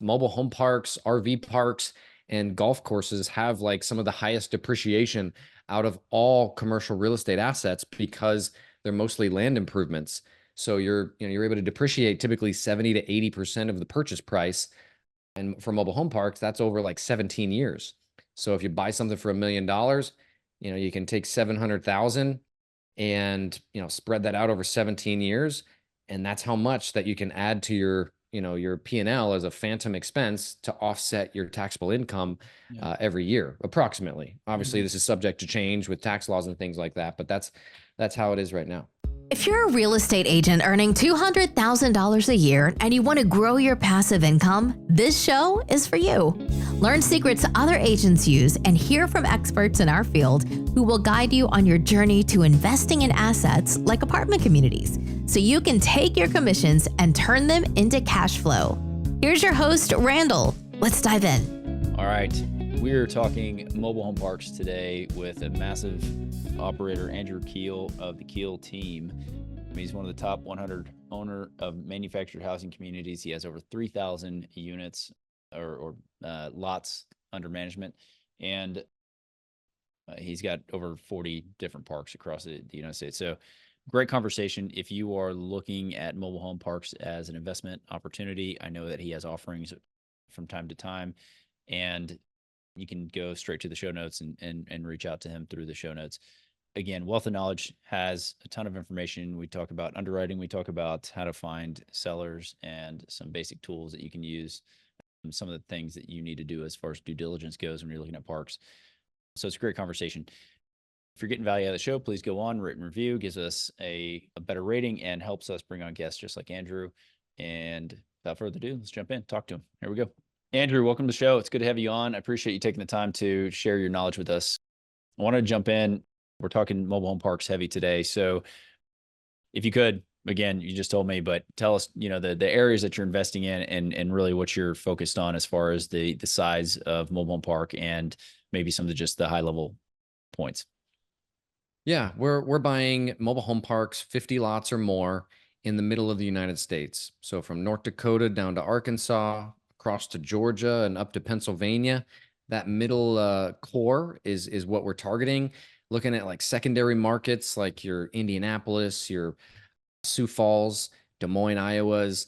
mobile home parks, RV parks, and golf courses have like some of the highest depreciation out of all commercial real estate assets because they're mostly land improvements. So you're able to depreciate typically 70 to 80% of the purchase price. And for mobile home parks, that's over like 17 years. So if you buy something for $1 million, you can take 700,000 and, spread that out over 17 years. And that's how much that you can add to your P&L as a phantom expense to offset your taxable income Yeah. every year, approximately. Obviously, Mhm. this is subject to change with tax laws and things like that, but that's how it is right now. If you're a real estate agent earning $200,000 a year and you want to grow your passive income, this show is for you. Learn secrets other agents use and hear from experts in our field who will guide you on your journey to investing in assets like apartment communities so you can take your commissions and turn them into cash flow. Here's your host, Randal. Let's dive in. All right. We're talking mobile home parks today with a massive operator, Andrew Keel of the Keel Team. He's one of the top 100 owner of manufactured housing communities. He has over 3,000 units or lots under management, and he's got over 40 different parks across the United States. So great conversation. If you are looking at mobile home parks as an investment opportunity, I know that he has offerings from time to time, and you can go straight to the show notes and reach out to him through the show notes. Again, Wealth of Knowledge has a ton of information. We talk about underwriting. We talk about how to find sellers and some basic tools that you can use, some of the things that you need to do as far as due diligence goes when you're looking at parks. So it's a great conversation. If you're getting value out of the show, please go on, rate and review, gives us a better rating and helps us bring on guests just like Andrew. And without further ado, let's jump in, talk to him. Here we go. Andrew, welcome to the show. It's good to have you on. I appreciate you taking the time to share your knowledge with us. I want to jump in. We're talking mobile home parks heavy today. So if you could, again, you just told me, but tell us, the areas that you're investing in and really what you're focused on as far as the size of mobile home park and maybe some of just the high level points. Yeah, we're buying mobile home parks, 50 lots or more in the middle of the United States. So from North Dakota down to Arkansas, across to Georgia and up to Pennsylvania. That middle core is what we're targeting. Looking at like secondary markets like your Indianapolis, your Sioux Falls, Des Moines, Iowa's,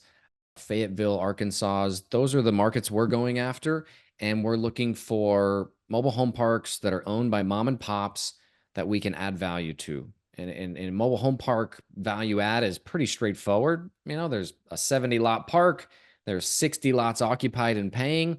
Fayetteville, Arkansas's. Those are the markets we're going after. And we're looking for mobile home parks that are owned by mom and pops that we can add value to. And mobile home park value add is pretty straightforward. There's a 70 lot park. There's 60 lots occupied and paying,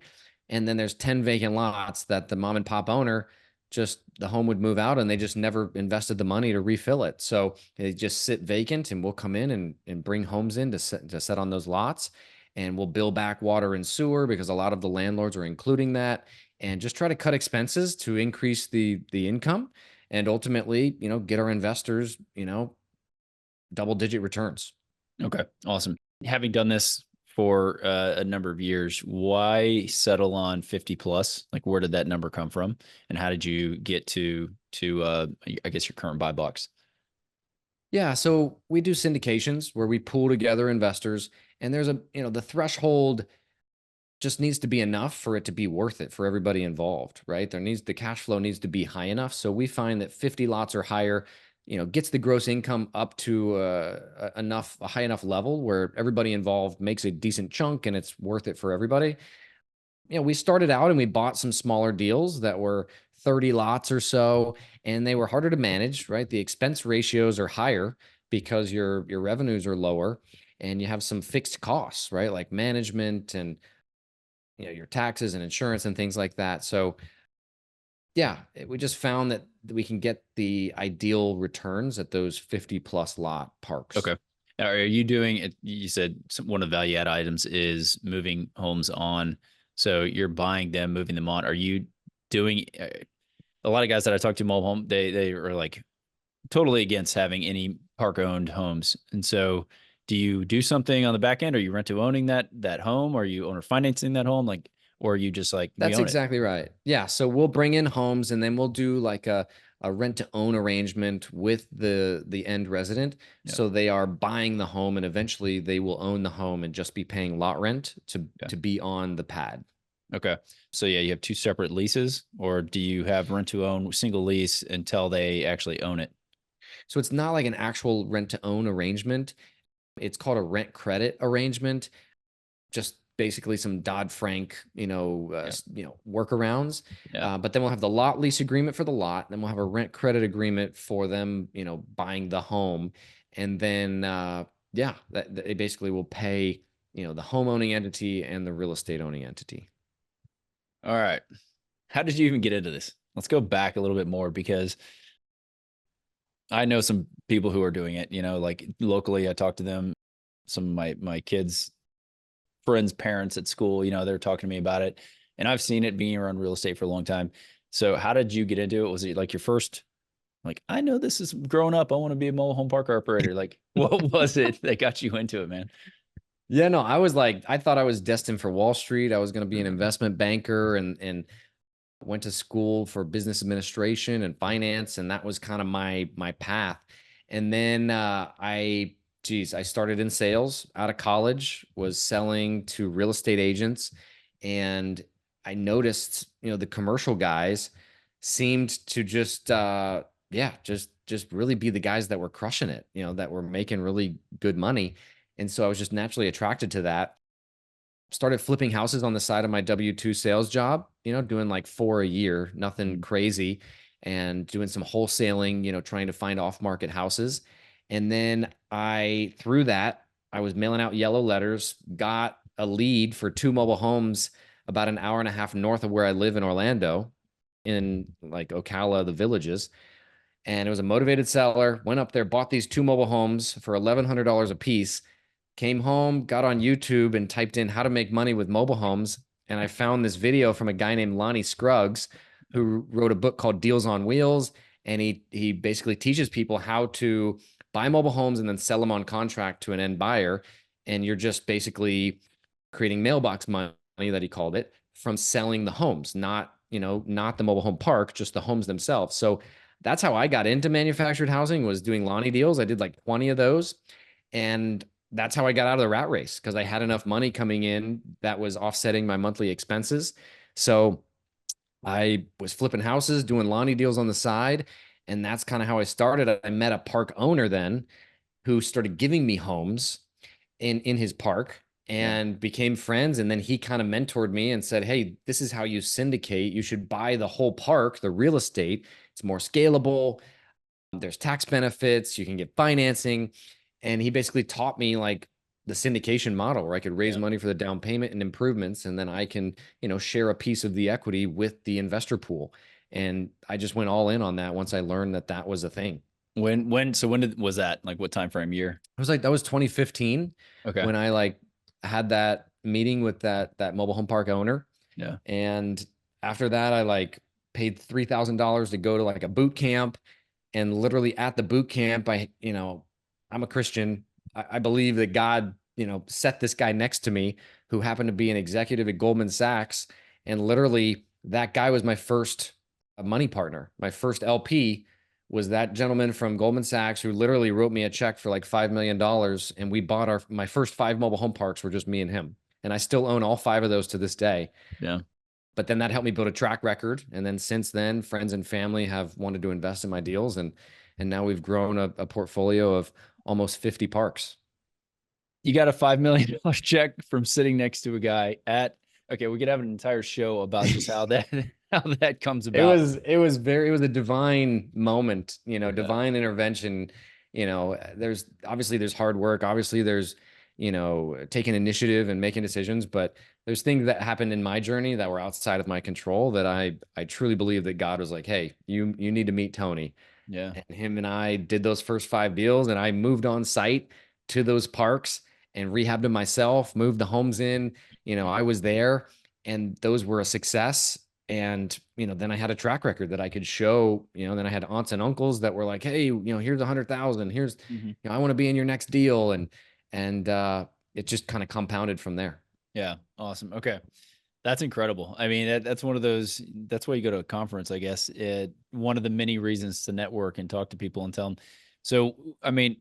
and then there's 10 vacant lots that the mom and pop owner the home would move out and they just never invested the money to refill it. So they just sit vacant and we'll come in and bring homes in to set on those lots, and we'll bill back water and sewer because a lot of the landlords are including that, and just try to cut expenses to increase the income and ultimately, get our investors, double-digit returns. Okay, awesome. Having done this for a number of years, why settle on 50 plus? Like, where did that number come from, and how did you get to I guess your current buy box? Yeah, so we do syndications where we pool together investors, and there's the threshold just needs to be enough for it to be worth it for everybody involved, right? The cash flow needs to be high enough. So we find that 50 lots or higher, gets the gross income up to a high enough level where everybody involved makes a decent chunk and it's worth it for everybody. We started out and we bought some smaller deals that were 30 lots or so, and they were harder to manage, right? The expense ratios are higher because your revenues are lower and you have some fixed costs, right? Like management and your taxes and insurance and things like that. So yeah, we just found that we can get the ideal returns at those 50 plus lot parks. Okay. Now, are you doing it? You said one of the value add items is moving homes on. So you're buying them, moving them on. Are you doing a lot of guys that I talk to mobile home, they are like totally against having any park owned homes. And so do you do something on the back end? Are you rent to owning that home? Are you owner financing that home? Like, or are you just like, we That's own it? exactly right. Yeah. So we'll bring in homes and then we'll do like a a rent to own arrangement with the end resident. Yeah. So they are buying the home and eventually they will own the home and just be paying lot rent to be on the pad. Okay. So yeah, you have two separate leases, or do you have rent to own single lease until they actually own it? So it's not like an actual rent to own arrangement. It's called a rent credit arrangement. Just basically some Dodd-Frank, workarounds. Yeah. But then we'll have the lot lease agreement for the lot. Then we'll have a rent credit agreement for them, buying the home. And then, that they basically will pay, the home owning entity and the real estate owning entity. All right. How did you even get into this? Let's go back a little bit more, because I know some people who are doing it, like locally. I talked to them, some of my kids' friends' parents at school, they're talking to me about it. And I've seen it being around real estate for a long time. So how did you get into it? Was it like your first, like, I know this is growing up, I want to be a mobile home park operator? Like, what was it that got you into it, man? Yeah, no, I thought I was destined for Wall Street. I was going to be an investment banker and went to school for business administration and finance, and that was kind of my path. And then I started in sales out of college, was selling to real estate agents, and I noticed, the commercial guys seemed to just really be the guys that were crushing it, that were making really good money. And so I was just naturally attracted to that. Started flipping houses on the side of my W-2 sales job, doing like 4 a year, nothing crazy, and doing some wholesaling, trying to find off-market houses. And then through that, I was mailing out yellow letters, got a lead for 2 mobile homes about an hour and a half north of where I live in Orlando, in like Ocala, the Villages. And it was a motivated seller, went up there, bought these 2 mobile homes for $1,100 a piece. Came home, got on YouTube and typed in how to make money with mobile homes. And I found this video from a guy named Lonnie Scruggs, who wrote a book called Deals on Wheels. And he basically teaches people how to buy mobile homes and then sell them on contract to an end buyer. And you're just basically creating mailbox money, that he called it, from selling the homes, not the mobile home park, just the homes themselves. So that's how I got into manufactured housing, was doing Lonnie deals. I did like 20 of those. And that's how I got out of the rat race, because I had enough money coming in that was offsetting my monthly expenses. So I was flipping houses, doing Lonnie deals on the side. And that's kind of how I started. I met a park owner then who started giving me homes in his park and became friends. And then he kind of mentored me and said, hey, this is how you syndicate. You should buy the whole park, the real estate. It's more scalable. There's tax benefits. You can get financing. And he basically taught me like the syndication model, where I could raise money for the down payment and improvements, and then I can, share a piece of the equity with the investor pool. And I just went all in on that once I learned that that was a thing. When was that? Like, what time frame, year? That was 2015. Okay. When I like had that meeting with that mobile home park owner. Yeah. And after that, I like paid $3,000 to go to like a boot camp. And literally at the boot camp, I'm a Christian. I believe that God, set this guy next to me who happened to be an executive at Goldman Sachs. And literally that guy was my first money partner. My first LP was that gentleman from Goldman Sachs, who literally wrote me a check for like $5 million. And we bought my first 5 mobile home parks, were just me and him. And I still own all 5 of those to this day. Yeah. But then that helped me build a track record. And then since then, friends and family have wanted to invest in my deals. And now we've grown a portfolio of almost 50 parks. You got a $5 million check from sitting next to a guy okay, we could have an entire show about just how that comes about. It was a divine moment, divine intervention. There's hard work. Obviously there's, taking initiative and making decisions, but there's things that happened in my journey that were outside of my control, that I truly believe that God was like, hey, you need to meet Tony. Yeah. And him and I did those first 5 deals, and I moved on site to those parks and rehabbed them myself, moved the homes in. I was there, and those were a success. And, then I had a track record that I could show, then I had aunts and uncles that were like, hey, here's 100,000, here's, I want to be in your next deal. And it just kind of compounded from there. Yeah. Awesome. Okay. That's incredible. I mean, that's one of those, that's why you go to a conference, I guess. One of the many reasons to network and talk to people and tell them. So, I mean,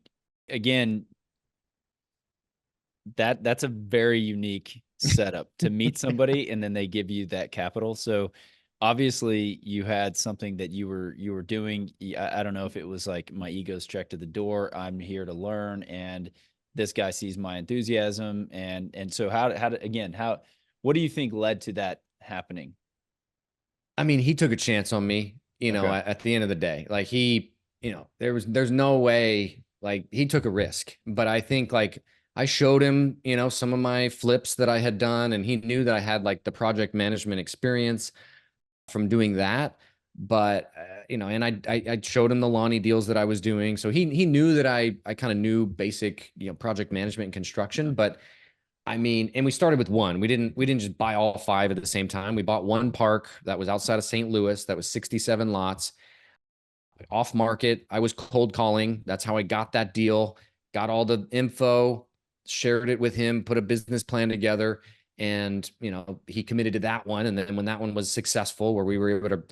again, that's a very unique setup to meet somebody and then they give you that capital. So obviously you had something that you were doing. I don't know if it was like my ego's checked to the door. I'm here to learn, and this guy sees my enthusiasm. And so what do you think led to that happening? I mean, he took a chance on me, Okay. at the end of the day. Like there's no way, like he took a risk, but I think like I showed him, some of my flips that I had done, and he knew that I had like the project management experience from doing that. But and I showed him the Lonnie deals that I was doing, so he knew that I kind of knew basic project management and construction. But I mean, and we started with one. We didn't just buy all five at the same time. We bought one park that was outside of St. Louis that was 67 lots off market. I was cold calling. That's how I got that deal. Got all the info, shared it with him, put a business plan together, and he committed to that one. And then when that one was successful, where we were able to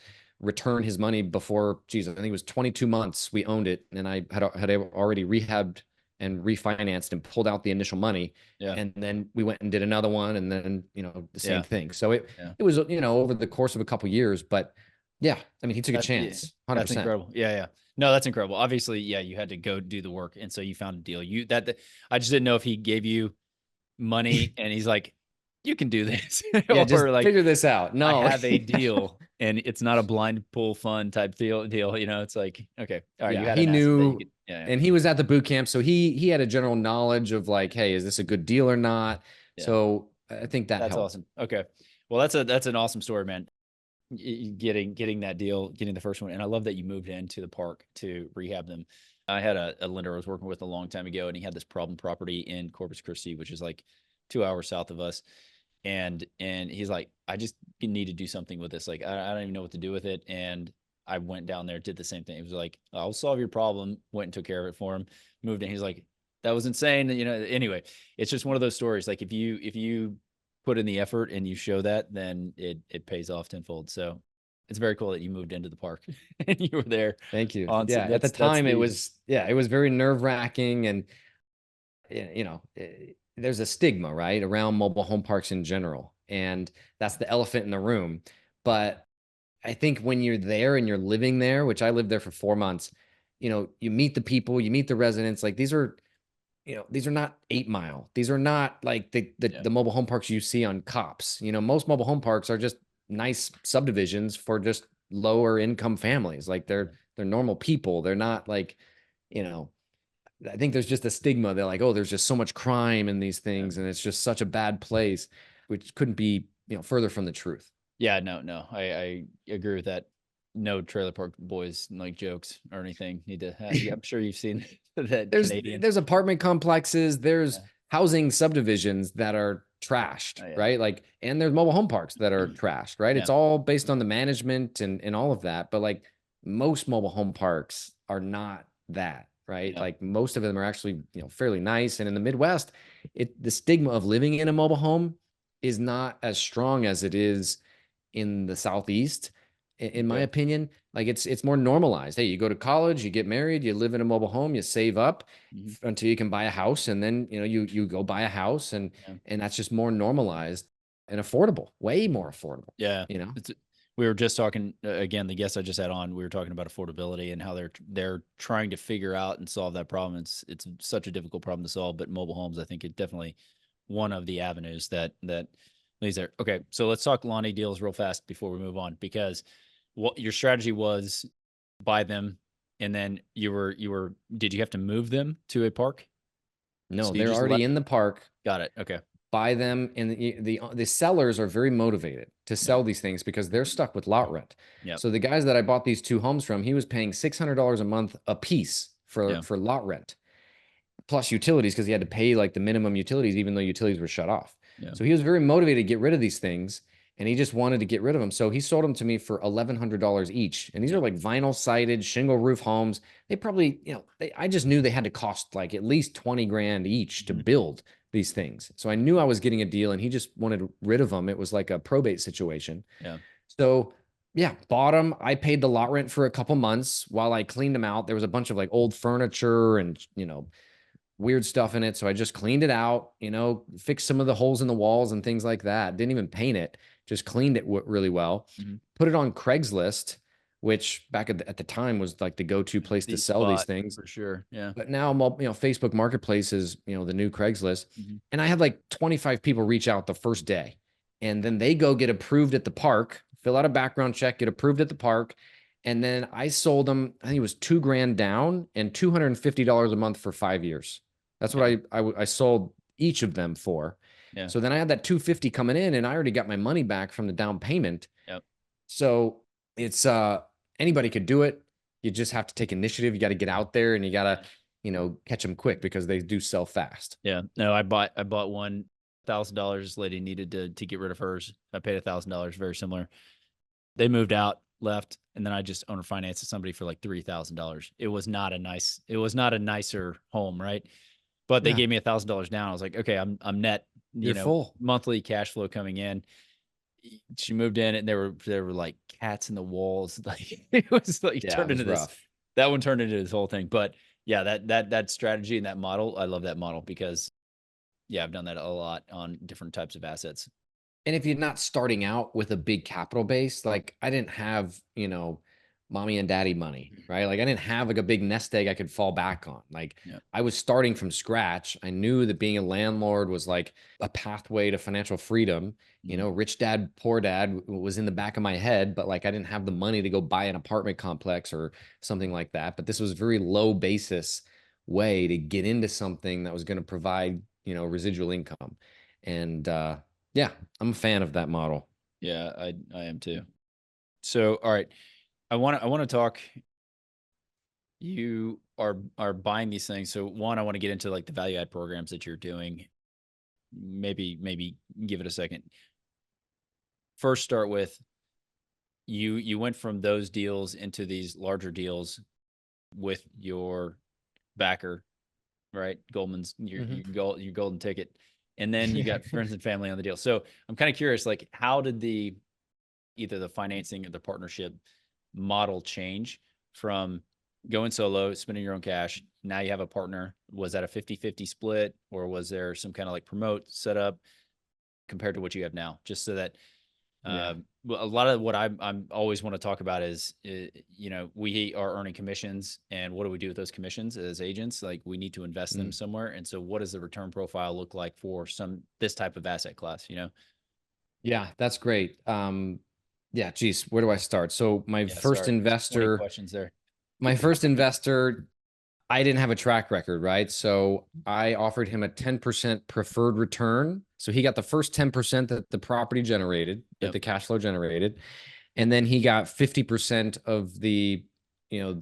return his money before, geez, I think it was 22 months we owned it, and I had already rehabbed and refinanced and pulled out the initial money. Yeah. And then we went and did another one, and then the same Yeah. thing. So it Yeah. it was over the course of a couple years, but yeah, I mean, he took a Yeah, chance, that's 100%. incredible. Yeah, yeah. No, that's incredible. Obviously, yeah, you had to go do the work, and so you found a deal. I just didn't know if he gave you money and he's like, you can do this, Yeah, just or like, figure this out. I No. have a deal, and it's not a blind pool fund type deal. It's like, okay, all right, you Yeah, had he an asset that you knew, could. Yeah, and he was at the boot camp, so he had a general knowledge of like, hey, is this a good deal or not? yeah, So I think that that's helped. awesome. Okay, well, that's an awesome story, man. Getting that deal, getting the first one, and I love that you moved into the park to rehab them. I had a lender I was working with a long time ago, and he had this problem property in Corpus Christi, which is like 2 hours south of us. And he's like, I just need to do something with this. Like, I don't even know what to do with it. And I went down there, did the same thing. It was like, I'll solve your problem. Went and took care of it for him. Moved in. He's like, that was insane. Anyway, it's just one of those stories. Like if you put in the effort and you show that, then it pays off tenfold. So it's very cool that you moved into the park and you were there. Thank you. On Yeah, at the time it was very nerve-wracking, and there's a stigma, right, around mobile home parks in general, and that's the elephant in the room. But I think when you're there and you're living there, which I lived there for 4 months, you meet the people, you meet the residents. Like these are not 8 Mile. These are not like the mobile home parks you see on Cops. Most mobile home parks are just nice subdivisions for just lower income families. Like they're normal people. They're not like, I think there's just a stigma. They're like, oh, there's just so much crime in these things, and it's just such a bad place, which couldn't be, further from the truth. Yeah, no, I agree with that. No trailer park boys like jokes or anything need to have. Yeah, I'm sure you've seen that Canadian. There's apartment complexes, there's housing subdivisions that are trashed, right? Like, and there's mobile home parks that are trashed, right? It's all based on the management and all of that. But like most mobile home parks are not that, right? Like most of them are actually, fairly nice. And in the Midwest, the stigma of living in a mobile home is not as strong as it is in the Southeast, in my opinion. Like it's more normalized. Hey, you go to college, you get married, you live in a mobile home, you save up until you can buy a house, and then you go buy a house, and that's just more normalized and affordable, way more affordable. Yeah, we were just talking again. The guest I just had on, we were talking about affordability and how they're trying to figure out and solve that problem. It's such a difficult problem to solve, but mobile homes, I think, it definitely one of the avenues that leads there. Okay, so let's talk Lonnie deals real fast before we move on, because what your strategy was, buy them, and then did you have to move them to a park? No, so they're already in the park. Got it. Okay. Buy them, and the sellers are very motivated to sell these things because they're stuck with lot rent. So the guys that I bought these two homes from, he was paying $600 a month a piece for lot rent, plus utilities, because he had to pay like the minimum utilities, even though utilities were shut off. So he was very motivated to get rid of these things, and he just wanted to get rid of them. So he sold them to me for $1,100 each. And these are like vinyl sided shingle roof homes. They probably, I just knew they had to cost like at least 20 grand each to build these things. So I knew I was getting a deal and he just wanted rid of them. It was like a probate situation. Yeah. So yeah, bought them. I paid the lot rent for a couple months while I cleaned them out. There was a bunch of like old furniture and, weird stuff in it. So I just cleaned it out, fixed some of the holes in the walls and things like that. Didn't even paint it, just cleaned it really well. Mm-hmm. Put it on Craigslist, which back at the time was like the go-to place to sell these things. For sure. Yeah. But now, Facebook Marketplace is, the new Craigslist. Mm-hmm. And I had like 25 people reach out the first day. And then they go get approved at the park, fill out a background check, get approved at the park. And then I sold them, I think it was $2,000 down and $250 a month for 5 years. That's what I sold each of them for. Yeah. So then I had that 250 coming in and I already got my money back from the down payment. Yep. So it's, anybody could do it. You just have to take initiative. You got to get out there and you got to, catch them quick because they do sell fast. Yeah. No, I bought $1,000. This lady needed to get rid of hers. I paid $1,000, very similar. They moved out, left, and then I just owner financed somebody for like $3,000. It was not a nicer home, right? But they gave me $1,000 down. I was like, okay, I'm net, full monthly cash flow coming in. She moved in and there were like cats in the walls. Like it was like turned into this. That one turned into this whole thing. But yeah, that strategy and that model, I love that model because I've done that a lot on different types of assets. And if you're not starting out with a big capital base, like I didn't have, mommy and daddy money, right? Like I didn't have like a big nest egg I could fall back on. Like I was starting from scratch. I knew that being a landlord was like a pathway to financial freedom. Rich dad, poor dad was in the back of my head, but like I didn't have the money to go buy an apartment complex or something like that. But this was a very low basis way to get into something that was going to provide, residual income. And yeah, I'm a fan of that model. Yeah, I am too. So, all right. I want to talk. You are buying these things. So one, I want to get into like the value add programs that you're doing. Maybe give it a second. First, start with you went from those deals into these larger deals with your backer, right? Goldman's your golden ticket. And then you got friends and family on the deal. So I'm kind of curious, like how did either the financing or the partnership model change from going solo, spending your own cash? Now you have a partner. Was that a 50-50 split or was there some kind of like promote setup compared to what you have now? Just so that a lot of what I'm always want to talk about is, we are earning commissions, and what do we do with those commissions as agents? Like we need to invest them somewhere. And so what does the return profile look like for this type of asset class, Yeah, that's great. Yeah, geez, where do I start? So my first investor, questions there. My first investor, I didn't have a track record, right? So I offered him a 10% preferred return. So he got the first 10% that the property generated, that the cash flow generated. And then he got 50% of the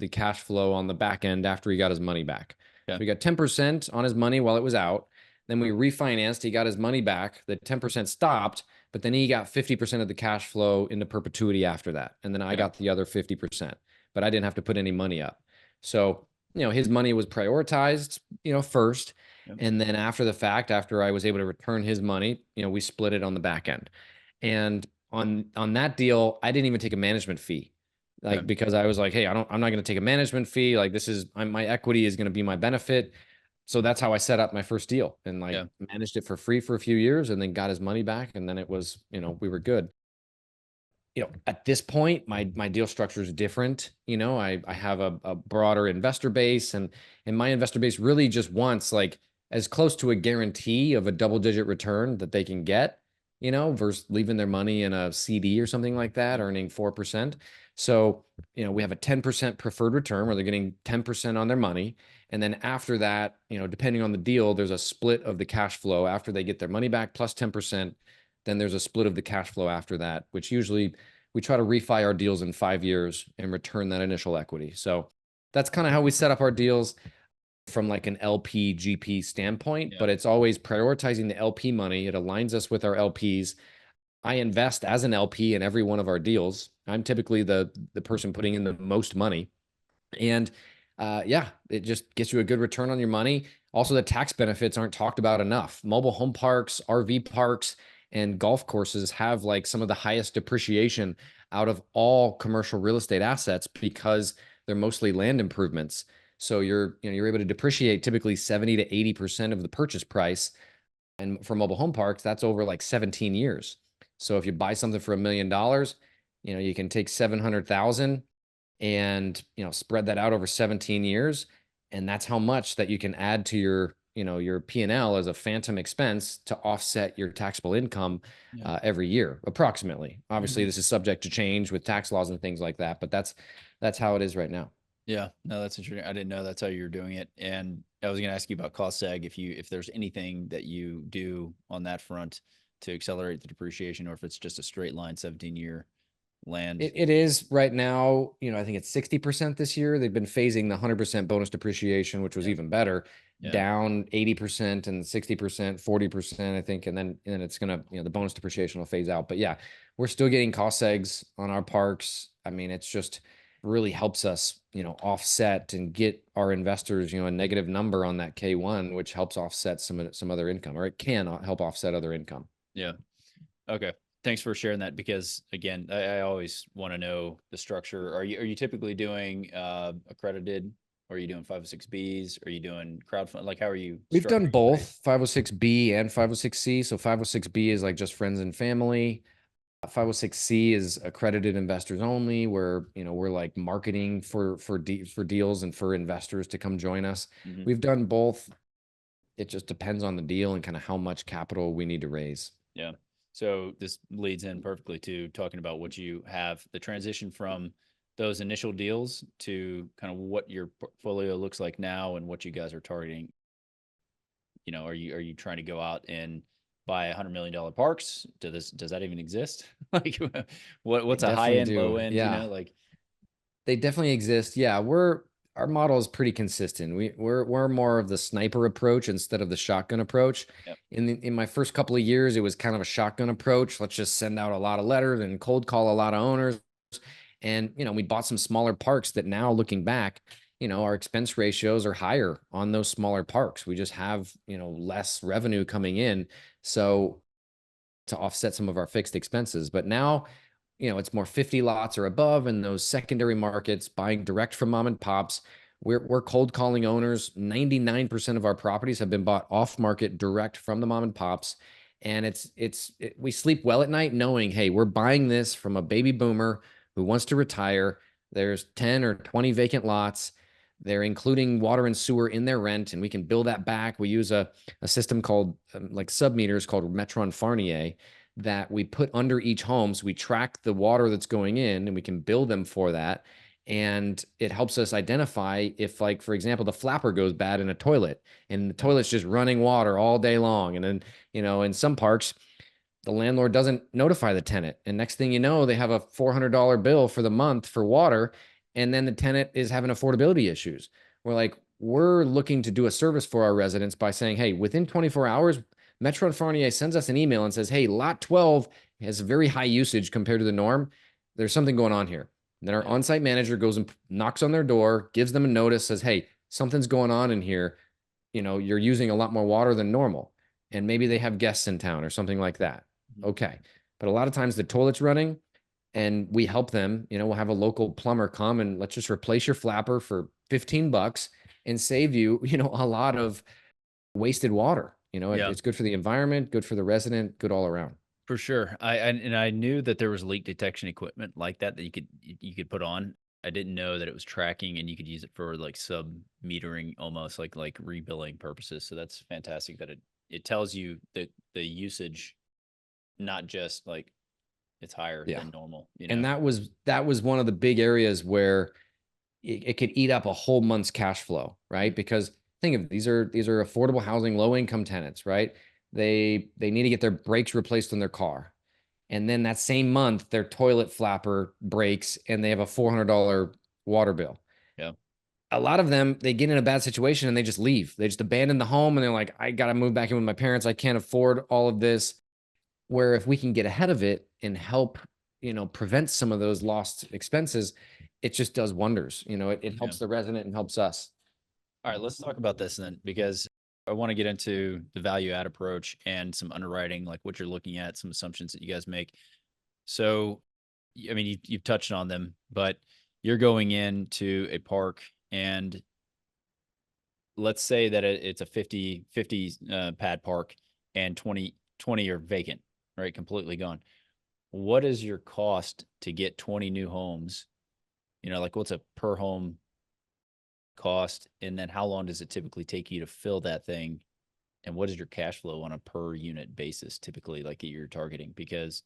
cash flow on the back end after he got his money back. So he got 10% on his money while it was out. Then we refinanced, he got his money back. The 10% stopped, but then he got 50% of the cash flow into perpetuity after that. And then I got the other 50%, but I didn't have to put any money up. So, his money was prioritized, first. And then after the fact, after I was able to return his money, we split it on the back end. And on that deal, I didn't even take a management fee. Because I was like, hey, I'm not going to take a management fee. Like my equity is going to be my benefit. So that's how I set up my first deal and managed it for free for a few years and then got his money back. And then it was, we were good. At this point, my deal structure is different. I have a broader investor base and my investor base really just wants like as close to a guarantee of a double-digit return that they can get, versus leaving their money in a CD or something like that, earning 4%. So, we have a 10% preferred return where they're getting 10% on their money. And then after that, depending on the deal, there's a split of the cash flow after they get their money back plus 10%. Then there's a split of the cash flow after that, which usually we try to refi our deals in 5 years and return that initial equity. So that's kind of how we set up our deals from like an LP GP standpoint, but it's always prioritizing the LP money. It aligns us with our LPs. I invest as an LP in every one of our deals. I'm typically the person putting in the most money. And it just gets you a good return on your money. Also, the tax benefits aren't talked about enough. Mobile home parks, RV parks, and golf courses have like some of the highest depreciation out of all commercial real estate assets because they're mostly land improvements. So you're able to depreciate typically 70 to 80% of the purchase price. And for mobile home parks, that's over like 17 years. So if you buy something for $1 million, you can take 700,000 and spread that out over 17 years, and that's how much that you can add to your P&L as a phantom expense to offset your taxable income every year, approximately. Obviously, this is subject to change with tax laws and things like that, but that's how it is right now. Yeah, no, that's interesting. I didn't know that's how you're doing it. And I was going to ask you about cost seg, if there's anything that you do on that front to accelerate the depreciation, or if it's just a straight line 17-year land. It is right now, I think it's 60% this year. They've been phasing the 100% bonus depreciation, which was even better, down 80% and 60%, 40%, I think. And then it's going to, the bonus depreciation will phase out. But yeah, we're still getting cost segs on our parks. I mean, it's just really helps us, offset and get our investors, a negative number on that K1, which helps offset some other income, or it can help offset other income. Yeah. Okay. Thanks for sharing that, because again, I always want to know the structure. Are you typically doing accredited, or are you doing 506Bs? Are you doing crowdfund? Like, how are you? We've done both 506B and 506C. So 506B is like just friends and family. 506C is accredited investors only, where we're like marketing for deals and for investors to come join us. We've done both. It just depends on the deal and kind of how much capital we need to raise. Yeah. So this leads in perfectly to talking about what you have, the transition from those initial deals to kind of what your portfolio looks like now and what you guys are targeting. Are you trying to go out and buy $100 million parks? Does that even exist? Like, what's a high end, low end? Yeah. They definitely exist. Yeah, our model is pretty consistent. We're more of the sniper approach instead of the shotgun approach. Yep. In my first couple of years, it was kind of a shotgun approach. Let's just send out a lot of letters and cold call a lot of owners. And we bought some smaller parks that now, looking back, our expense ratios are higher on those smaller parks. We just have less revenue coming in, so to offset some of our fixed expenses. But now, it's more 50 lots or above in those secondary markets, buying direct from mom and pops. We're cold calling owners. 99% of our properties have been bought off market direct from the mom and pops. And we sleep well at night knowing, hey, we're buying this from a baby boomer who wants to retire. There's 10 or 20 vacant lots. They're including water and sewer in their rent, and we can bill that back. We use a system called like sub-meters called Metron Farnier that we put under each home. So we track the water that's going in and we can bill them for that. And it helps us identify if, like, for example, the flapper goes bad in a toilet and the toilet's just running water all day long. And then, in some parks, the landlord doesn't notify the tenant. And next thing you know, they have a $400 bill for the month for water. And then the tenant is having affordability issues. We're looking to do a service for our residents by saying, hey, within 24 hours, Metron Farnier sends us an email and says, hey, lot 12 has very high usage compared to the norm. There's something going on here. And then our on-site manager goes and knocks on their door, gives them a notice, says, hey, something's going on in here. You're using a lot more water than normal. And maybe they have guests in town or something like that. Okay. But a lot of times the toilet's running and we help them. We'll have a local plumber come and let's just replace your flapper for $15 and save you, a lot of wasted water. It's good for the environment, good for the resident, good all around. For sure. I knew that there was leak detection equipment like that you could put on. I didn't know that it was tracking and you could use it for like sub metering, almost like rebilling purposes. So that's fantastic that it tells you that the usage, not just like it's higher than normal. And that was one of the big areas where it could eat up a whole month's cash flow, right? Because think of these are affordable housing, low income tenants, right? They need to get their brakes replaced on their car. And then that same month, their toilet flapper breaks and they have a $400 water bill. Yeah. A lot of them, they get in a bad situation and they just leave. They just abandon the home and they're like, I got to move back in with my parents. I can't afford all of this. Where if we can get ahead of it and help, prevent some of those lost expenses, it just does wonders. It helps the resident and helps us. All right, let's talk about this then, because I want to get into the value add approach and some underwriting, like what you're looking at, some assumptions that you guys make. So, I mean, you've touched on them, but you're going into a park and let's say that it's a 50 pad park and 20 are vacant, right? Completely gone. What is your cost to get 20 new homes? You know, like what's a per home cost? And then how long does it typically take you to fill that thing? And what is your cash flow on a per unit basis typically like that you're targeting? Because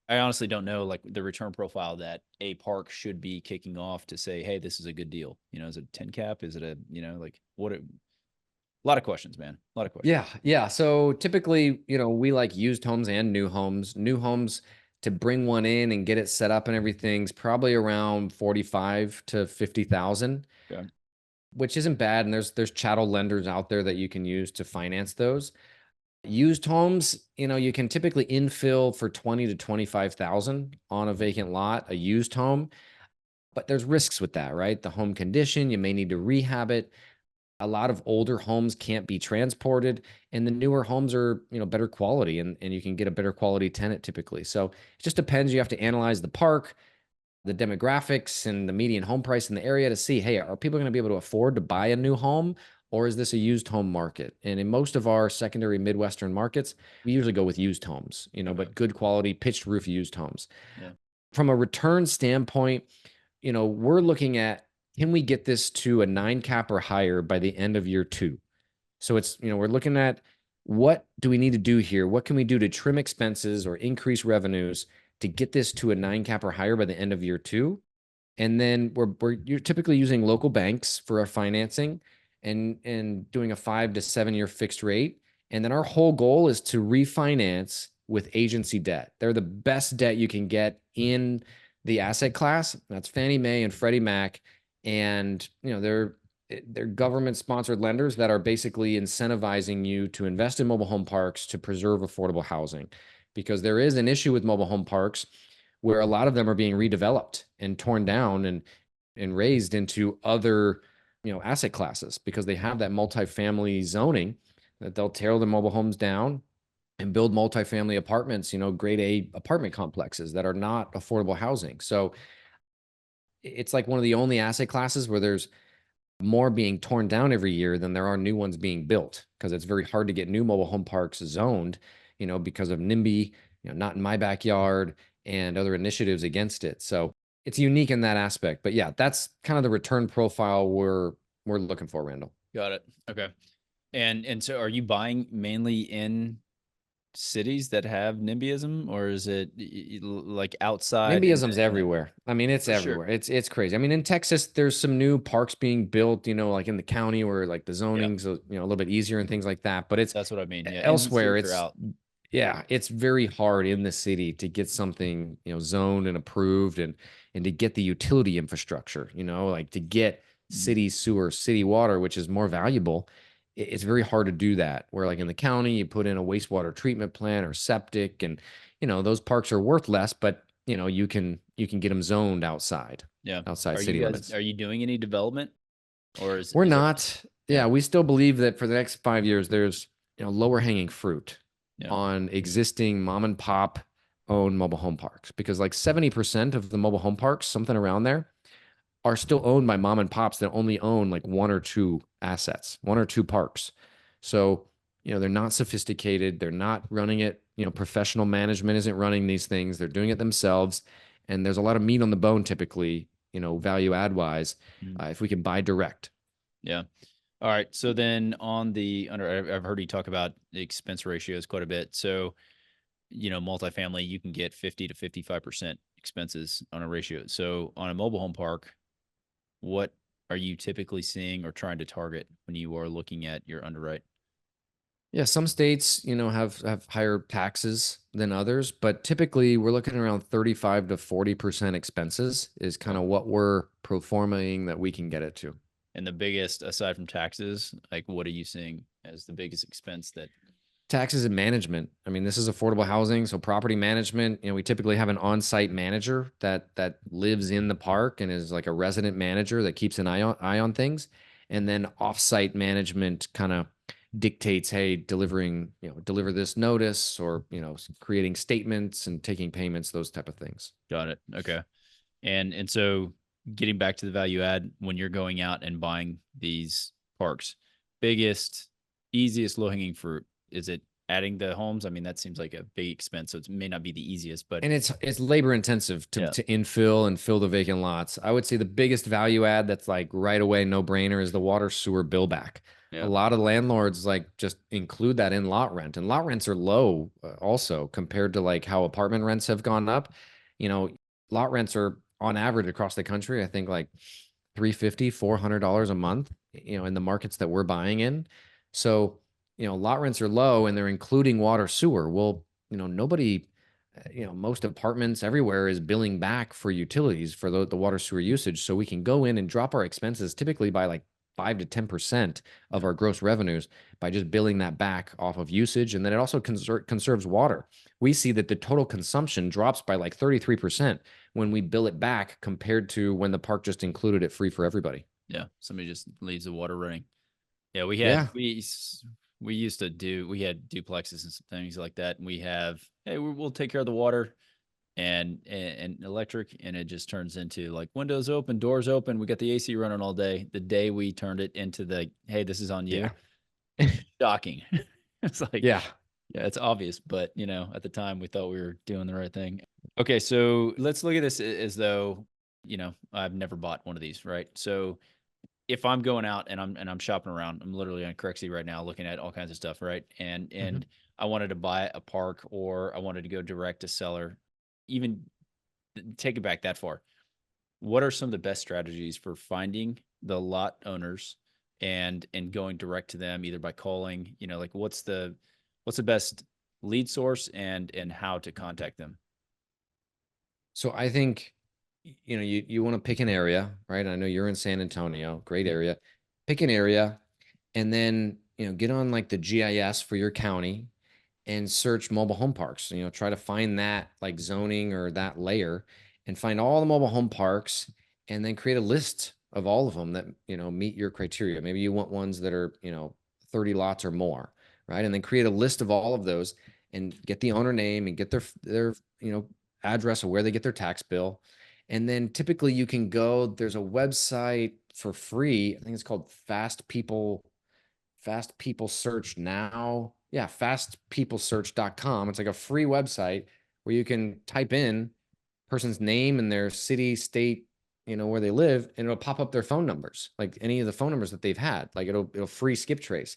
I honestly don't know like the return profile that a park should be kicking off to say, hey, this is a good deal. You know, is it a 10 cap? Is it a, you know, like a lot of questions, man. A lot of questions. Yeah. Yeah. So typically, we like used homes and new homes. New homes, to bring one in and get it set up and everything's probably around 45 to 50,000, Okay. which isn't bad. And there's chattel lenders out there that you can use to finance those. Used homes, you can typically infill for 20 to 25,000 on a vacant lot, a used home, but there's risks with that, right? The home condition, you may need to rehab it. A lot of older homes can't be transported, and the newer homes are, better quality, and you can get a better quality tenant typically. So it just depends. You have to analyze the park, the demographics, and the median home price in the area to see, hey, are people going to be able to afford to buy a new home, or is this a used home market? And in most of our secondary Midwestern markets, we usually go with used homes, Okay. but good quality pitched roof used homes. Yeah. From a return standpoint, we're looking at, can we get this to a 9 cap or higher by the end of year 2? So it's, we're looking at, what do we need to do here? What can we do to trim expenses or increase revenues to get this to a 9 cap or higher by the end of year 2? And then you're typically using local banks for our financing and doing a 5 to 7 year fixed rate. And then our whole goal is to refinance with agency debt. They're the best debt you can get in the asset class. That's Fannie Mae and Freddie Mac. And, they're government sponsored lenders that are basically incentivizing you to invest in mobile home parks to preserve affordable housing, because there is an issue with mobile home parks where a lot of them are being redeveloped and torn down and raised into other, asset classes, because they have that multifamily zoning that they'll tear the mobile homes down and build multifamily apartments, grade A apartment complexes that are not affordable housing. So it's like one of the only asset classes where there's more being torn down every year than there are new ones being built, because it's very hard to get new mobile home parks zoned, because of NIMBY, not in my backyard, and other initiatives against it. So it's unique in that aspect. But yeah, that's kind of the return profile we're looking for, Randall. Got it. Okay. And so are you buying mainly in cities that have NIMBYism, or is it like outside? NIMBYism's everywhere. I mean, it's For sure. everywhere. It's crazy. I mean, in Texas, there's some new parks being built, like in the county where like the zoning's, a little bit easier and things like that. But it's That's what I mean. Yeah. In elsewhere, cities or out. yeah, it's very hard in the city to get something, zoned and approved, and to get the utility infrastructure, like to get city sewer, city water, which is more valuable. It's very hard to do that. Where like in the county, you put in a wastewater treatment plant or septic, and those parks are worth less, but you can get them zoned outside, Yeah. outside Are city you guys, limits. are you doing any development, or We're is there? not. Yeah. Yeah, we still believe that for the next 5 years, there's lower hanging fruit Yeah. on existing mom and pop owned mobile home parks, because like 70% of the mobile home parks, something around there, are still owned by mom and pops that only own like 1 or 2 assets, 1 or 2 parks. So, they're not sophisticated. They're not running it. Professional management isn't running these things. They're doing it themselves. And there's a lot of meat on the bone typically, value add wise, if we can buy direct. Yeah. All right. So then on the I've heard you talk about the expense ratios quite a bit. So, multifamily, you can get 50 to 55% expenses on a ratio. So on a mobile home park, what are you typically seeing or trying to target when you are looking at your underwrite? Yeah, some states, have higher taxes than others, but typically we're looking around 35 to 40% expenses is kind of what we're performing that we can get it to. And the biggest, aside from taxes, like what are you seeing as the biggest expense that? Taxes and management. I mean, this is affordable housing, so property management, we typically have an on-site manager that lives in the park and is like a resident manager that keeps an eye on things. And then off-site management kind of dictates, hey, deliver this notice, or, creating statements and taking payments, those type of things. Got it. Okay. And so getting back to the value add, when you're going out and buying these parks, biggest, easiest low hanging fruit, is it adding the homes? I mean, that seems like a big expense, so it may not be the easiest, but And it's labor intensive to yeah. infill and fill the vacant lots. I would say the biggest value add that's like right away, no brainer, is the water sewer bill back. A Yeah. lot of landlords like just include that in lot rent, and lot rents are low also compared to like how apartment rents have gone up. Lot rents are on average across the country, I think like $350, $400 a month, in the markets that we're buying in. So, lot rents are low and they're including water sewer. Well, nobody, most apartments everywhere is billing back for utilities for the water sewer usage. So we can go in and drop our expenses typically by like 5 to 10% of our gross revenues by just billing that back off of usage. And then it also conserves water. We see that the total consumption drops by like 33% when we bill it back compared to when the park just included it free for everybody. Yeah. Somebody just leaves the water running. Yeah. We Yeah. used to we had duplexes and some things like that. And hey, we'll take care of the water and electric. And it just turns into like windows open, doors open. We got the AC running all day. The day we turned it into hey, this is on you. Yeah. Shocking. It's like, Yeah. yeah, it's obvious, but at the time we thought we were doing the right thing. Okay, so let's look at this as though, I've never bought one of these, right? So if I'm going out and I'm shopping around, I'm literally on Craigslist right now looking at all kinds of stuff, right? And I wanted to buy a park, or I wanted to go direct to seller, even take it back that far. What are some of the best strategies for finding the lot owners and going direct to them, either by calling, like what's the best lead source and how to contact them? So I think, you want to pick an area, right? I know you're in San Antonio, great area. Pick an area, and then, get on like the GIS for your county and search mobile home parks. Try to find that like zoning or that layer and find all the mobile home parks, and then create a list of all of them that, meet your criteria. Maybe you want ones that are, 30 lots or more, right? And then create a list of all of those and get the owner name and get their, address of where they get their tax bill. And then typically you can go, there's a website for free. I think it's called Fast People Search Now. Yeah, fastpeoplesearch.com. It's like a free website where you can type in person's name and their city, state, where they live, and it'll pop up their phone numbers, like any of the phone numbers that they've had. Like it'll free skip trace.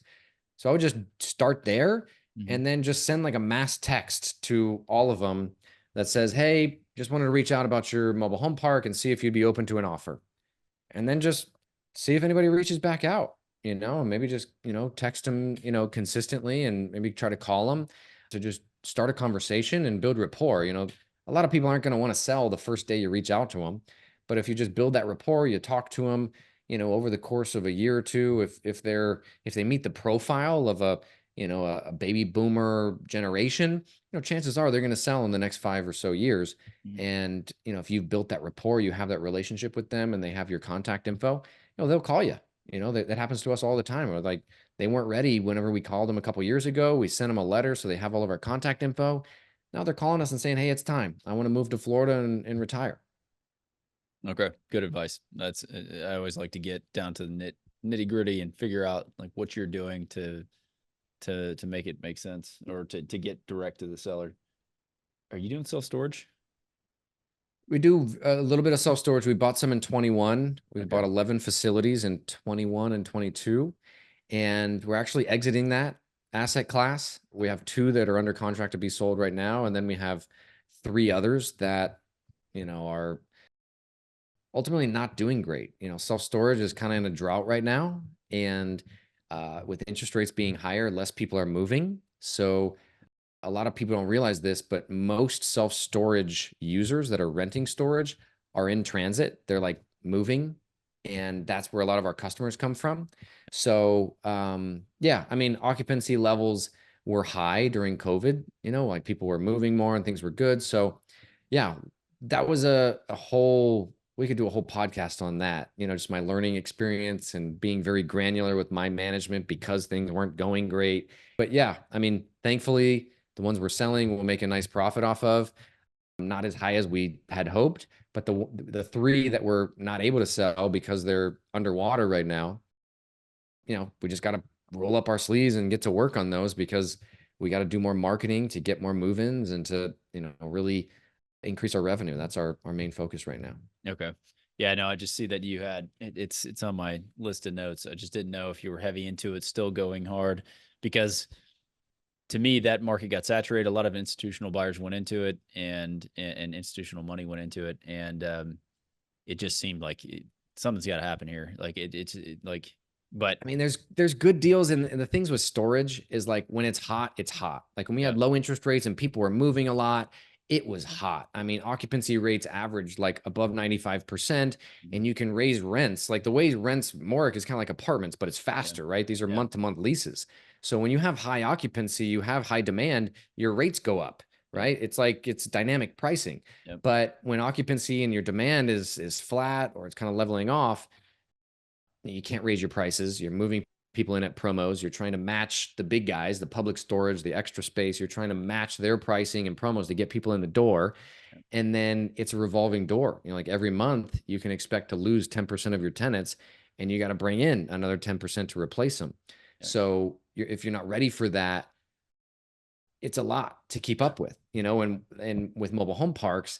So I would just start there and then just send like a mass text to all of them that says, hey, just wanted to reach out about your mobile home park and see if you'd be open to an offer. And then just see if anybody reaches back out, maybe just, text them, consistently, and maybe try to call them to just start a conversation and build rapport. A lot of people aren't going to want to sell the first day you reach out to them. But if you just build that rapport, you talk to them, over the course of a year or two, if they meet the profile of a baby boomer generation, chances are they're going to sell in the next 5 or so years. And, if you've built that rapport, you have that relationship with them, and they have your contact info, they'll call you. That happens to us all the time. Or like they weren't ready whenever we called them a couple years ago. We sent them a letter, so they have all of our contact info. Now they're calling us and saying, hey, it's time. I want to move to Florida and retire. Okay, good advice. That's I always like to get down to the nitty gritty and figure out like what you're doing to make it make sense, or to get direct to the seller. Are you doing self-storage? We do a little bit of self-storage. We bought some in 21. We Okay. bought 11 facilities in 21 and 22. And we're actually exiting that asset class. We have 2 that are under contract to be sold right now. And then we have 3 others that, are ultimately not doing great. Self-storage is kind of in a drought right now. And with interest rates being higher, less people are moving. So a lot of people don't realize this, but most self-storage users that are renting storage are in transit. They're like moving, and that's where a lot of our customers come from. So yeah, I mean, occupancy levels were high during COVID, like people were moving more and things were good. So yeah, that was a whole we could do a whole podcast on that, just my learning experience and being very granular with my management because things weren't going great. But yeah, I mean, thankfully, the ones we're selling we'll make a nice profit off of. Not as high as we had hoped, but the three that we're not able to sell because they're underwater right now, we just got to roll up our sleeves and get to work on those because we got to do more marketing to get more move-ins and to, really increase our revenue. That's our main focus right now. Okay. Yeah, no, I just see that you had it's on my list of notes. I just didn't know if you were heavy into it, still going hard, because to me that market got saturated. A lot of institutional buyers went into it, and institutional money went into it, and it just seemed like something's got to happen here. Like like, but I mean, there's good deals, and the things with storage is like when it's hot, it's hot. Like when we yeah, had low interest rates and people were moving a lot, it was hot. I mean, occupancy rates averaged like above 95%, and you can raise rents. Like the way rents work is kind of like apartments, but it's yeah, faster, right? These are yeah, month-to-month leases. So when you have high occupancy, you have high demand, your rates go up, yeah, right? It's like it's dynamic pricing. yeah, But when occupancy and your demand is flat or it's kind of leveling off, you can't raise your prices. You're moving people in at promos. You're trying to match the big guys, the public storage, the extra space. You're trying to match their pricing and promos to get people in the door. And then it's a revolving door. Like every month you can expect to lose 10% of your tenants, and you got to bring in another 10% to replace them. yeah, So if you're not ready for that, it's a lot to keep up with, and with mobile home parks,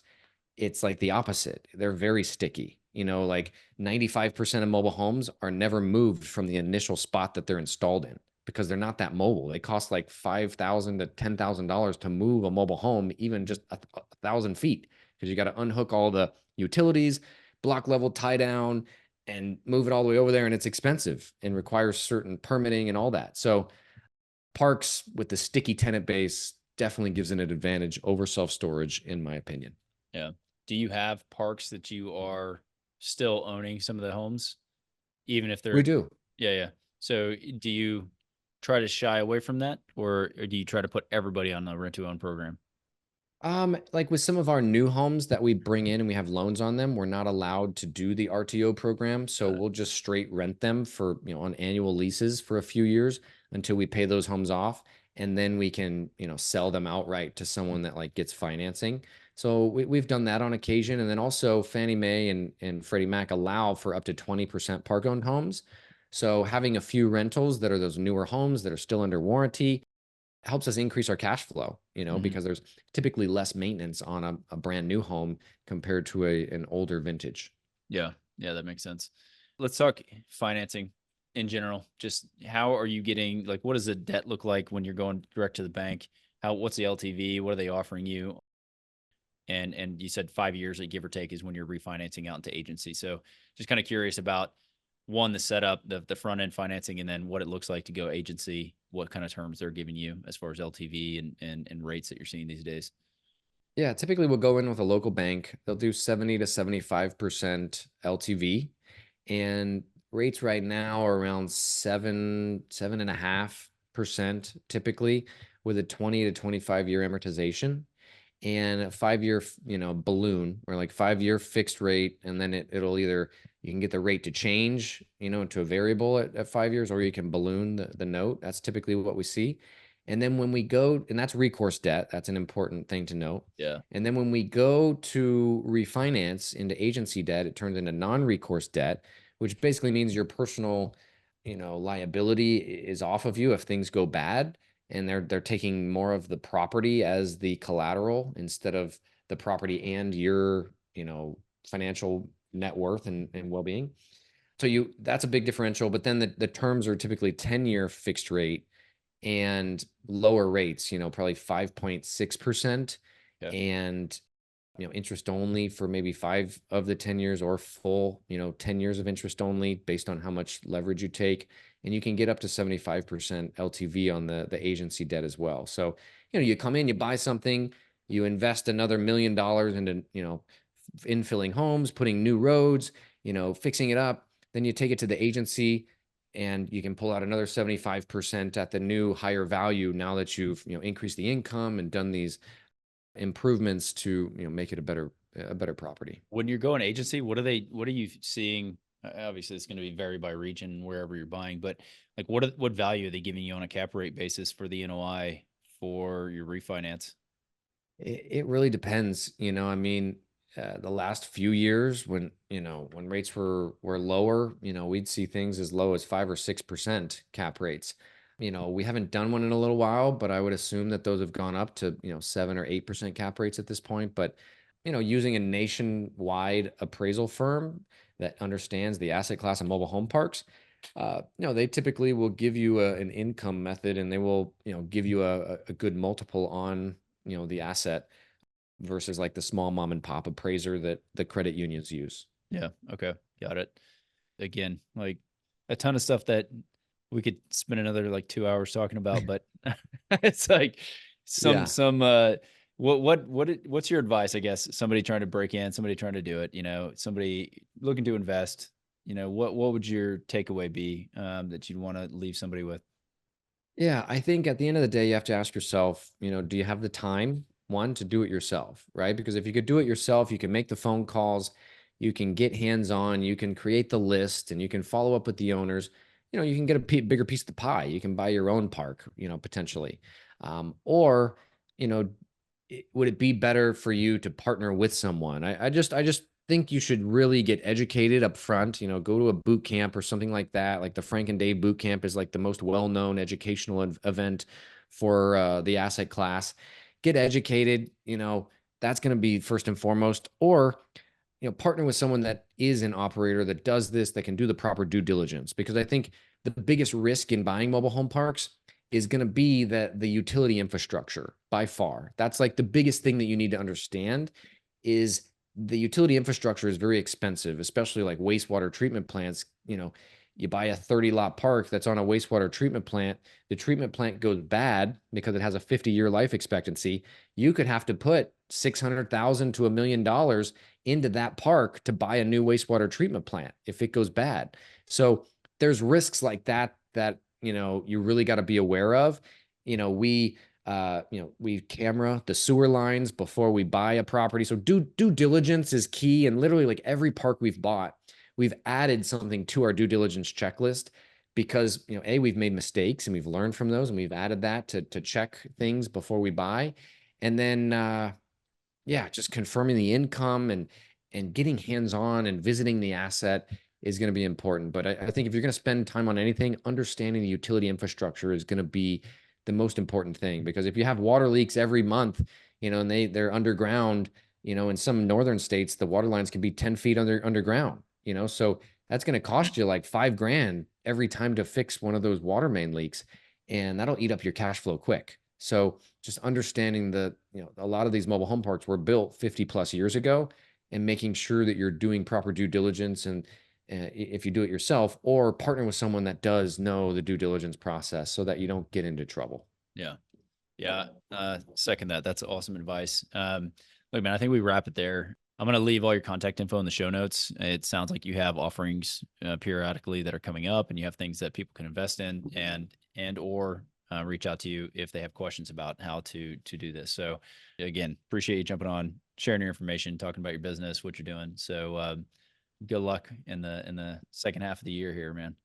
it's like the opposite. They're very sticky. Like 95% of mobile homes are never moved from the initial spot that they're installed in because they're not that mobile. They cost like $5,000 to $10,000 to move a mobile home, even just 1,000 feet, because you got to unhook all the utilities, block level tie down, and move it all the way over there. And it's expensive and requires certain permitting and all that. So parks with the sticky tenant base definitely gives it an advantage over self-storage, in my opinion. yeah. Do you have parks that you are still owning some of the homes, even if We they're, do. yeah, yeah. So do you try to shy away from that, or do you try to put everybody on the rent to own program? Like with some of our new homes that we bring in and we have loans on them, we're not allowed to do the RTO program. So Got it. we'll just straight rent them for, on annual leases for a few years until we pay those homes off. And then we can, sell them outright to someone that like gets financing. So we've done that on occasion. And then also Fannie Mae and Freddie Mac allow for up to 20% park owned homes. So having a few rentals that are those newer homes that are still under warranty helps us increase our cash flow, Mhm. because there's typically less maintenance on a brand new home compared to an older vintage. Yeah, yeah, that makes sense. Let's talk financing in general. Just how are you getting, like, what does the debt look like when you're going direct to the bank? What's the LTV? What are they offering you? And you said 5 years, give or take, is when you're refinancing out into agency. So just kind of curious about, one, the setup, the front end financing, and then what it looks like to go agency, what kind of terms they're giving you as far as LTV and rates that you're seeing these days. Yeah, typically we'll go in with a local bank. They'll do 70 to 75% LTV, and rates right now are around 7.5% typically, with a 20 to 25-year amortization and a 5-year, balloon, or like 5-year fixed rate. And then it'll either, you can get the rate to change, to a variable at 5 years, or you can balloon the note. That's typically what we see. And then when we go, and that's recourse debt, that's an important thing to note. Yeah. And then when we go to refinance into agency debt, it turns into non-recourse debt, which basically means your personal, liability is off of you if things go bad, and they're taking more of the property as the collateral instead of the property and your, financial net worth and well-being. So that's a big differential. But then the terms are typically 10-year fixed rate and lower rates, probably 5.6%, Okay. and interest only for maybe 5 of the 10 years, or full, 10 years of interest only based on how much leverage you take. And you can get up to 75% LTV on the agency debt as well. So, you come in, you buy something, you invest another $1 million into, infilling homes, putting new roads, fixing it up. Then you take it to the agency, and you can pull out another 75% at the new higher value now that you've, increased the income and done these improvements to, make it a better property. When you're going agency, what are you seeing? Obviously it's going to be vary by region wherever you're buying, but like what value are they giving you on a cap rate basis for the NOI for your refinance? It really depends. The last few years when rates were lower, we'd see things as low as 5 or 6% cap rates. We haven't done one in a little while, but I would assume that those have gone up to, 7 or 8% cap rates at this point. But, using a nationwide appraisal firm that understands the asset class of mobile home parks, they typically will give you an income method, and they will, give you a good multiple on, the asset versus like the small mom and pop appraiser that the credit unions use. Yeah. Okay. Got it. Again, like a ton of stuff that we could spend another like 2 hours talking about, but it's like what's your advice? I guess somebody trying to break in, somebody trying to do it, somebody looking to invest, what would your takeaway be that you'd want to leave somebody with? Yeah, I think at the end of the day, you have to ask yourself, do you have the time, one, to do it yourself, right? Because if you could do it yourself, you can make the phone calls, you can get hands-on, you can create the list, and you can follow up with the owners. You can get a bigger piece of the pie. You can buy your own park, potentially. Or, would it be better for you to partner with someone? I just think you should really get educated up front, go to a boot camp or something like that. Like the Frank and Dave boot camp is like the most well-known educational event for the asset class. Get educated, that's going to be first and foremost. Or, partner with someone that is an operator that does this, that can do the proper due diligence. Because I think the biggest risk in buying mobile home parks is going to be that the utility infrastructure by far. That's like the biggest thing that you need to understand is the utility infrastructure is very expensive, especially like wastewater treatment plants. You buy a 30 lot park that's on a wastewater treatment plant, the treatment plant goes bad because it has a 50-year life expectancy. You could have to put $600,000 to $1 million into that park to buy a new wastewater treatment plant if it goes bad. So there's risks like that you really got to be aware of. We camera the sewer lines before we buy a property. So due diligence is key. And literally like every park we've bought, we've added something to our due diligence checklist because, we've made mistakes and we've learned from those, and we've added that to check things before we buy. And then, just confirming the income and getting hands-on and visiting the asset is going to be important. But I think if you're going to spend time on anything, understanding the utility infrastructure is going to be the most important thing. Because if you have water leaks every month, and they're underground, in some northern states, the water lines can be 10 feet underground, so that's going to cost you like $5,000 every time to fix one of those water main leaks. And that'll eat up your cash flow quick. So just understanding that, a lot of these mobile home parks were built 50 plus years ago, and making sure that you're doing proper due diligence. And if you do it yourself, or partner with someone that does know the due diligence process so that you don't get into trouble. Yeah. Yeah. Second that. That's awesome advice. Look, man, I think we wrap it there. I'm going to leave all your contact info in the show notes. It sounds like you have offerings periodically that are coming up, and you have things that people can invest in or reach out to you if they have questions about how to do this. So again, appreciate you jumping on, sharing your information, talking about your business, what you're doing. So good luck in the second half of the year here, man.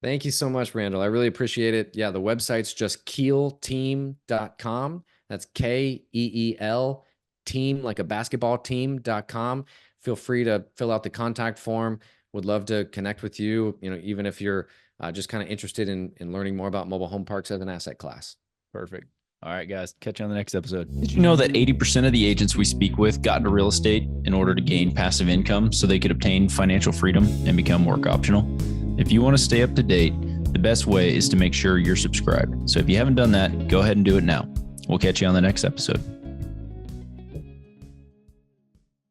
Thank you so much, Randal. I really appreciate it. Yeah, the website's just keelteam.com. That's KEEL, team, like a basketball team.com. Feel free to fill out the contact form. Would love to connect with you, even if you're just kind of interested in learning more about mobile home parks as an asset class. Perfect. All right, guys, catch you on the next episode. Did you know that 80% of the agents we speak with got into real estate in order to gain passive income so they could obtain financial freedom and become work optional? If you want to stay up to date, the best way is to make sure you're subscribed. So if you haven't done that, go ahead and do it now. We'll catch you on the next episode.